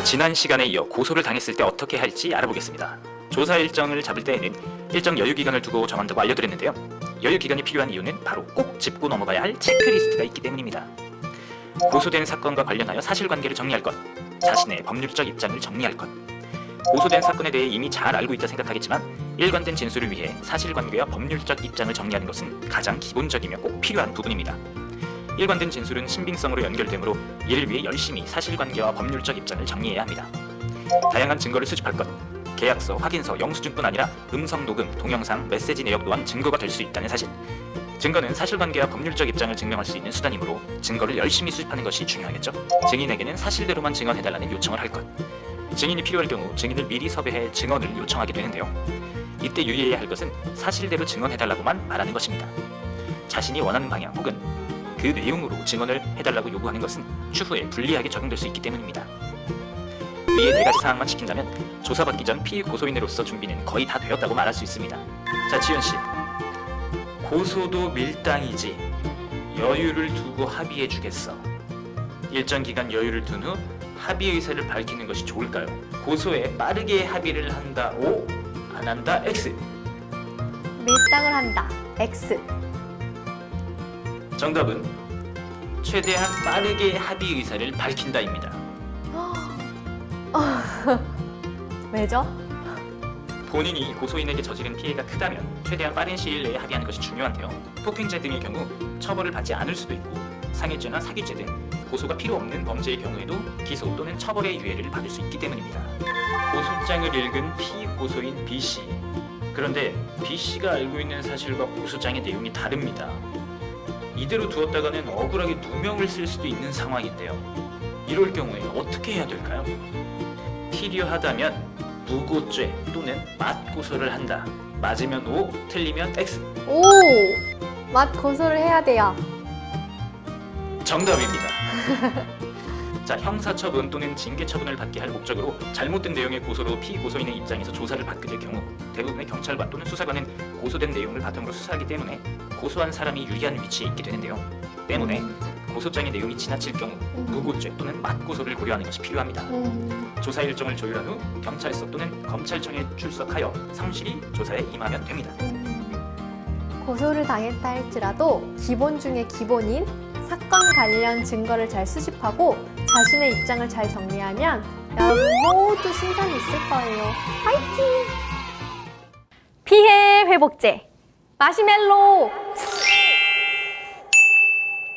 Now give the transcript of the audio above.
지난 시간에 이어 고소를 당했을 때 어떻게 할지 알아보겠습니다. 조사 일정을 잡을 때에는 일정 여유 기간을 두고 정한다고 알려드렸는데요. 여유 기간이 필요한 이유는 바로 꼭 짚고 넘어가야 할 체크리스트가 있기 때문입니다. 고소된 사건과 관련하여 사실관계를 정리할 것, 자신의 법률적 입장을 정리할 것. 고소된 사건에 대해 이미 잘 알고 있다 생각하겠지만 일관된 진술을 위해 사실관계와 법률적 입장을 정리하는 것은 가장 기본적이며 꼭 필요한 부분입니다. 일관된 진술은 신빙성으로 연결되므로 이를 위해 열심히 사실관계와 법률적 입장을 정리해야 합니다. 다양한 증거를 수집할 것, 계약서, 확인서, 영수증뿐 아니라 음성 녹음, 동영상, 메시지 내역 또한 증거가 될 수 있다는 사실. 증거는 사실관계와 법률적 입장을 증명할 수 있는 수단이므로 증거를 열심히 수집하는 것이 중요하겠죠. 증인에게는 사실대로만 증언해달라는 요청을 할 것. 증인이 필요할 경우 증인을 미리 섭외해 증언을 요청하게 되는데요. 이때 유의해야 할 것은 사실대로 증언해달라고만 말하는 것입니다. 자신이 원하는 방향 혹은 그 내용으로 증언을 해달라고 요구하는 것은 추후에 불리하게 적용될 수 있기 때문입니다. 위의 4가지 사항만 지킨다면 조사받기 전 피고소인으로서 준비는 거의 다 되었다고 말할 수 있습니다. 자, 지연씨, 고소도 밀당이지 여유를 두고 합의해주겠어. 일정 기간 여유를 둔 후 합의 의사를 밝히는 것이 좋을까요? 고소에 빠르게 합의를 한다 O, 안 한다 X. 밀당을 한다. X. 정답은 최대한 빠르게 합의 의사를 밝힌다입니다. 왜죠? 본인이 고소인에게 저지른 피해가 크다면 최대한 빠른 시일 내에 합의하는 것이 중요한데요. 폭행죄 등의 경우 처벌을 받지 않을 수도 있고 상해죄나 사기죄 등 고소가 필요 없는 범죄의 경우에도 기소 또는 처벌의 유예를 받을 수 있기 때문입니다. 고소장을 읽은 피고소인 B씨. 그런데 B씨가 알고 있는 사실과 고소장의 내용이 다릅니다. 이대로 두었다가는 억울하게 누명을 쓸 수도 있는 상황인데요. 이럴 경우에 어떻게 해야 될까요? 필요하다면 무고죄 또는 맞고소를 한다. 맞으면 O, 틀리면 X. 오! 맛 고소를 해야 돼요. 정답입니다. 자, 형사처분 또는 징계처분을 받게 할 목적으로 잘못된 내용의 고소로 피고소인의 입장에서 조사를 받게 될 경우 대부분의 경찰관 또는 수사관은 고소된 내용을 바탕으로 수사하기 때문에 고소한 사람이 유리한 위치에 있게 되는데요. 때문에 고소장의 내용이 지나칠 경우 무고죄 또는 맞고소를 고려하는 것이 필요합니다. 조사 일정을 조율한 후 경찰서 또는 검찰청에 출석하여 성실히 조사에 임하면 됩니다. 고소를 당했다 할지라도 기본 중에 기본인 사건 관련 증거를 잘 수집하고 자신의 입장을 잘 정리하면 여러분 모두 승산이 있을 거예요. 화이팅! 피해 회복제 마시멜로